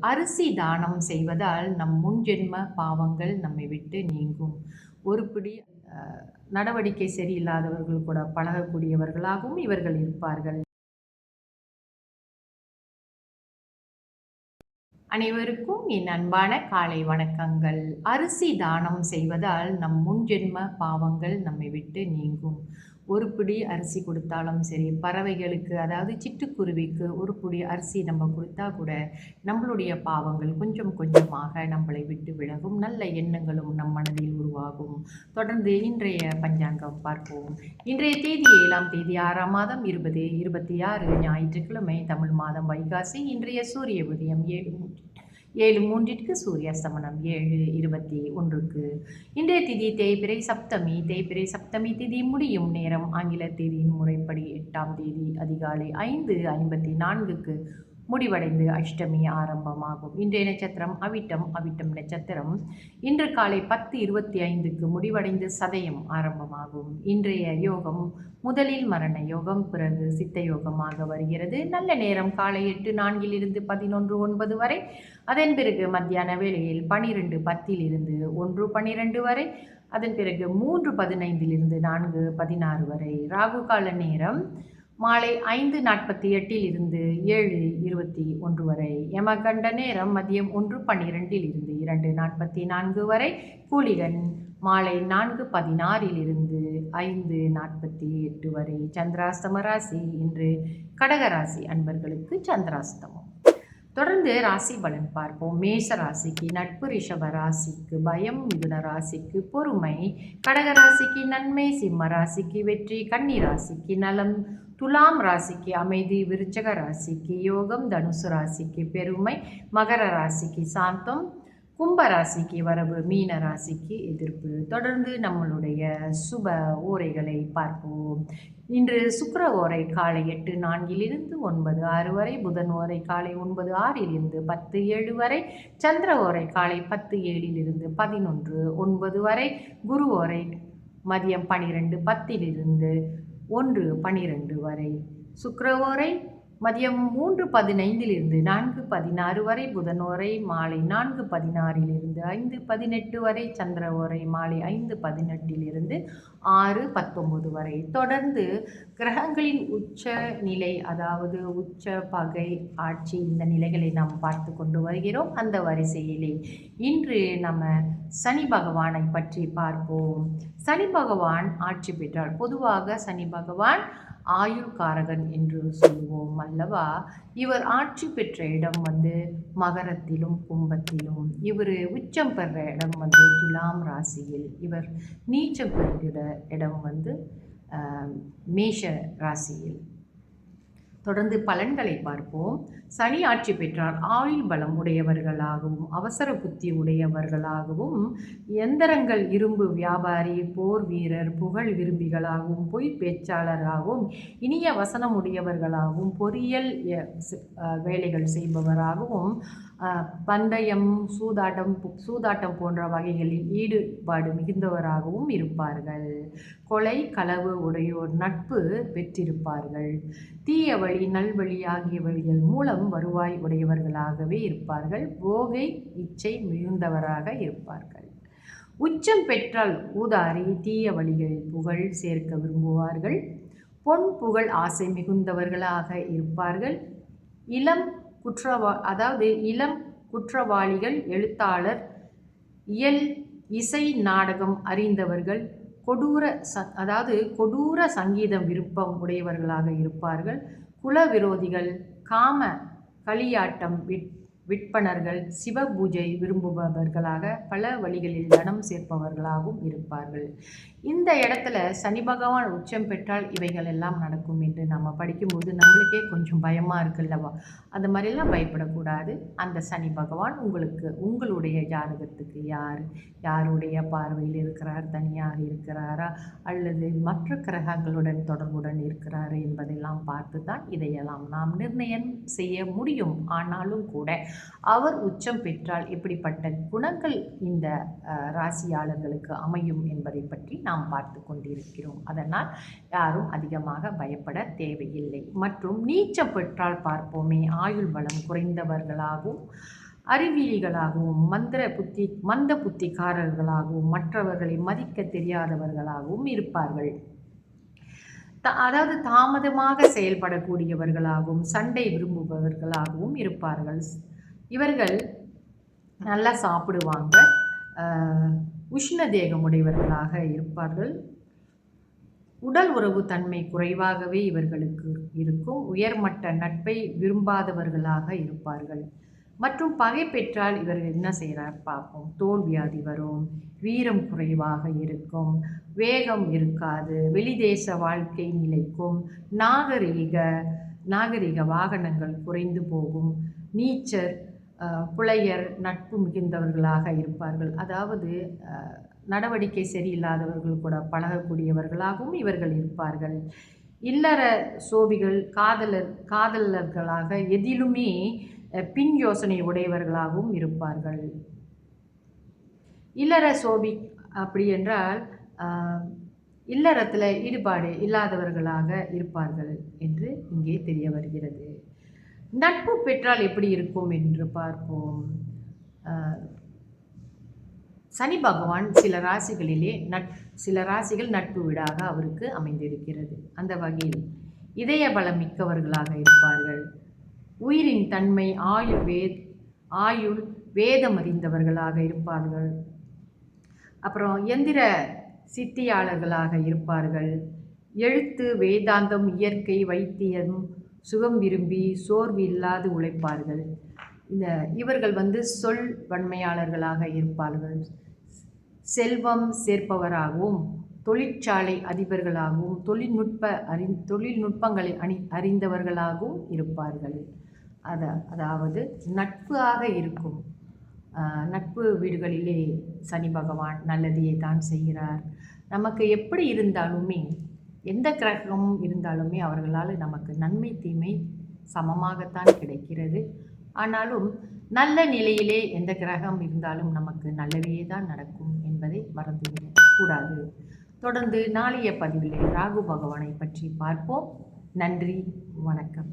அரிசி தானம் செய்வதால் நம் முன்ஜென்ம பாவங்கள் நம்மை விட்டு நீங்கும். ஒருபிடி நடவடிக்கை சரியில்லாதவர்கள் கூட பழகக்கூடியவர்களாகவும் இவர்கள் இருப்பார்கள். அனைவருக்கும் என் அன்பான காலை வணக்கங்கள். அரிசி தானம் செய்வதால் நம் முன்ஜென்ம பாவங்கள் நம்மை விட்டு நீங்கும். ஒரு பிடி அரிசி கொடுத்தாலும் சரி, பறவைகளுக்கு அதாவது சிட்டுக்குருவிக்கு ஒரு பிடி அரிசி நம்ம கொடுத்தா கூட நம்மளுடைய பாவங்கள் கொஞ்சம் கொஞ்சமாக நம்மளை விட்டு விலகும். நல்ல எண்ணங்களும் நம் மனதில் உருவாகும். தொடர்ந்து இன்றைய பஞ்சாங்கம் பார்ப்போம். இன்றைய தேதி 7ஆம் தேதி 6ஆம் மாதம் 2026 ஞாயிற்றுக்கிழமை, தமிழ் மாதம் வைகாசி. இன்றைய சூரிய உதயம் 7:03 சூரியஸ்தமனம் 7:21. இன்றைய திதி தேய்பிறை சப்தமி. தேய்பிறை சப்தமி திதி முடியும் நேரம் ஆங்கில தேதியின் முறைப்படி 8ஆம் தேதி அதிகாலை 5:54 முடிவடைந்து அஷ்டமி ஆரம்பமாகும். இன்றைய நட்சத்திரம் அவிட்டம். அவிட்டம் நட்சத்திரம் இன்று காலை 10:25 முடிவடைந்து சதயம் ஆரம்பமாகும். இன்றைய யோகம் முதலில் மரண யோகம், பிறகு சித்த யோகமாக வருகிறது. நல்ல நேரம் காலை 8:04 11:09 வரை. அதன் பிறகு மத்தியான வேளையில் 12:10 1:12 வரை. அதன் பிறகு 3:15 4:16 வரை. ராகு கால நேரம் மாலை 5:48 7:21 வரை. யமகண்ட நேரம் மதியம் 1:12 2:44 வரை. கூலிகன் மாலை 4:16 5:48 வரை. சந்திராஸ்தம ராசி இன்று கடகராசி அன்பர்களுக்கு சந்திராஸ்தமம். தொடர்ந்து ராசி பலன் பார்ப்போம். மேஷ ராசிக்கு நட்பு, ரிஷப ராசிக்கு பயம், மிதுன ராசிக்கு பொறுமை, கடக ராசிக்கு நன்மை, சிம்ம ராசிக்கு வெற்றி, கன்னி ராசிக்கு நலம், துலாம் ராசிக்கு அமைதி, விருச்சக ராசிக்கு யோகம், தனுசு ராசிக்கு பெருமை, மகர ராசிக்கு சாந்தம், கும்ப ராசிக்கு வரவு, மீன ராசிக்கு எதிர்ப்பு. தொடர்ந்து நம்மளுடைய சுப ஓரைகளை பார்ப்போம். இன்று சுக்கிர ஓரை காலை 8:04 9:06 வரை. புதன் ஓரை காலை 9:06 10:07 வரை. சந்திர ஓரை காலை 10:07 11:09 வரை. குரு ஓரை மதியம் 12:10 1:12 வரை. சுக்கிர ஓரை மதியம் 3:15 4:16 வரை. புதன் ஓரை மாலை 4:16 5:18 வரை. சந்திர ஓரை மாலை 5:18 6:19 வரை. தொடர்ந்து கிரகங்களின் உச்ச நிலை, அதாவது உச்ச, பகை, ஆட்சி, இந்த நிலைகளை நாம் பார்த்து கொண்டு வருகிறோம். அந்த வரிசையிலே இன்று நம்ம சனி பகவானை பற்றி பார்ப்போம். சனி பகவான் ஆட்சி பெற்றால் பொதுவாக சனி பகவான் ஆயுள்காரகன் என்று சொல்லுவோம் அல்லவா. இவர் ஆட்சி பெற்ற இடம் மகரத்திலும் கும்பத்திலும். இவர் உச்சம் பெற இடம் துலாம் ராசியில். இவர் நீச்சம் பெறுகிற இடம் மேஷ ராசியில். தொடர்ந்து பலன்களை பார்ப்போம். சனி ஆட்சி பெற்றால் ஆயுள் பலம் உடையவர்களாகவும், அவசர புத்தி உடையவர்களாகவும், எந்திரங்கள், இரும்பு வியாபாரி, போர் வீரர், புகழ் விரும்பிகளாகவும், பொய் பேச்சாளராகவும், இனிய வசனம் உடையவர்களாகவும், பொறியியல் வேலைகள் செய்பவராகவும், பந்தயம், சூதாட்டம் போன்ற வகைகளில் ஈடுபாடு மிகுந்தவராகவும் இருப்பார்கள். கொலை, களவு உடையோர் நட்பு பெற்றிருப்பார்கள். தீய வழி, நல்வழி ஆகிய வழிகள் மூலம் வருவாய் உடையவர்களாகவே இருப்பார்கள். போகை இச்சை மிகுந்தவராக இருப்பார்கள். உச்சம் பெற்றால் ஊதாரி, தீய வழிகளில் புகழ் சேர்க்க விரும்புவார்கள். பொன் புகழ் ஆசை மிகுந்தவர்களாக இருப்பார்கள். இளம் குற்றவாளிகள், எழுத்தாளர், இசை, நாடகம் அறிந்தவர்கள், கொடூர சங்கீதம் விருப்பம் உடையவர்களாக இருப்பார்கள். குல விரோதிகள், காம களியாட்டம் விற்பனர்கள், சிவ பூஜை விரும்புபவர்களாக, பல வழிகளில் தனம் சேர்ப்பவர்களாகவும் இருப்பார்கள். இந்த இடத்துல சனி பகவான் உச்சம் பெற்றால் இவைகள் எல்லாம் நடக்கும் என்று நம்ம படிக்கும்போது நம்மளுக்கே கொஞ்சம் பயமாக இருக்குல்லவா. அந்த மாதிரிலாம் பயப்படக்கூடாது. அந்த சனி பகவான் உங்களுடைய ஜாதகத்துக்கு யாருடைய பார்வையில் இருக்கிறார், தனியாக இருக்கிறாரா அல்லது மற்ற கிரகங்களுடன் தொடர்புடன் இருக்கிறார் என்பதெல்லாம் பார்த்து தான் இதையெல்லாம் நாம் நிர்ணயம் செய்ய முடியும். ஆனாலும் கூட அவர் உச்சம் பெற்றால் எப்படிப்பட்ட குணங்கள் இந்த ராசியாளர்களுக்கு அமையும் என்பதை பற்றி நாம் பார்த்து கொண்டிருக்கிறோம். அதனால் யாரும் அதிகமாக பயப்பட தேவையில்லை. மற்றும் நீச்சம் பெற்றால் பார்ப்போமே, ஆயுள் பலம் குறைந்தவர்களாகவும், அறிவிலிகளாகவும் மந்த புத்திக்காரர்களாகவும் மற்றவர்களை மதிக்க தெரியாதவர்களாகவும் இருப்பார்கள். அதாவது தாமதமாக செயல்படக்கூடியவர்களாகவும் சண்டை விரும்புபவர்களாகவும் இருப்பார்கள். இவர்கள் நல்லா சாப்பிடுவாங்க, உஷ்ண தேகமுடையவர்களாக இருப்பார்கள். உடல் உறவு தன்மை குறைவாகவே இவர்களுக்கு இருக்கும். உயர்மட்ட நட்பை விரும்பாதவர்களாக இருப்பார்கள். மற்றும் பகை பெற்றால் இவர்கள் என்ன செய்கிறார் பார்ப்போம். தோல் வியாதி வரும், வீரம் குறைவாக இருக்கும், வேகம் இருக்காது, வெளிதேச வாழ்க்கை நிலைக்கும், நாகரிக வாகனங்கள் குறைந்து போகும், நீச்சர் புலையர் நட்பு மிகுந்தவர்களாக இருப்பார்கள். அதாவது நடவடிக்கை சரியில்லாதவர்கள் கூட பழகக்கூடியவர்களாகவும் இவர்கள் இருப்பார்கள். இல்லற சோபிகள் காதலர்களாக எதிலுமே பின் யோசனை உடையவர்களாகவும் இருப்பார்கள். இல்லற சோபி அப்படி என்றால் இல்லறத்தில் ஈடுபாடு இல்லாதவர்களாக இருப்பார்கள் என்று இங்கே தெரிய வருகிறது. நட்பு பெற்றால் எப்படி இருக்கும் என்று பார்ப்போம். சனி பகவான் சில ராசிகள் நட்பு வீடாக அவருக்கு அமைந்திருக்கிறது. அந்த வகையில் இதய பலம் மிக்கவர்களாக இருப்பார்கள். உயிரின் தன்மை ஆயுள் வேதம் அறிந்தவர்களாக இருப்பார்கள். அப்புறம் எந்திர சித்தியாளர்களாக இருப்பார்கள். எழுத்து, வேதாந்தம், இயற்கை, வைத்தியம், சுகம் விரும்பி சோர்வு இல்லாது உழைப்பார்கள். இவர்கள் சொல் வன்மையாளர்களாக இருப்பார்கள். செல்வம் சேர்ப்பவராகவும் தொழிற்சாலை அதிபர்களாகவும் தொழில்நுட்பங்களை அறிந்தவர்களாகவும் இருப்பார்கள். அதாவது நட்பாக இருக்கும். நட்பு வீடுகளிலே சனி பகவான் நல்லதையே தான் செய்கிறார். நமக்கு எப்படி இருந்தாலுமே, எந்த கிரகம் இருந்தாலுமே அவர்களால் நமக்கு நன்மை தீமை சமமாகத்தான் கிடைக்கிறது. ஆனாலும் நல்ல நிலையிலே எந்த கிரகம் இருந்தாலும் நமக்கு நல்லவே தான் நடக்கும் என்பதை மறந்துவிடக் கூடாது. தொடர்ந்து நாளைய பதிவிலே ராகு பகவானை பற்றி பார்ப்போம். நன்றி, வணக்கம்.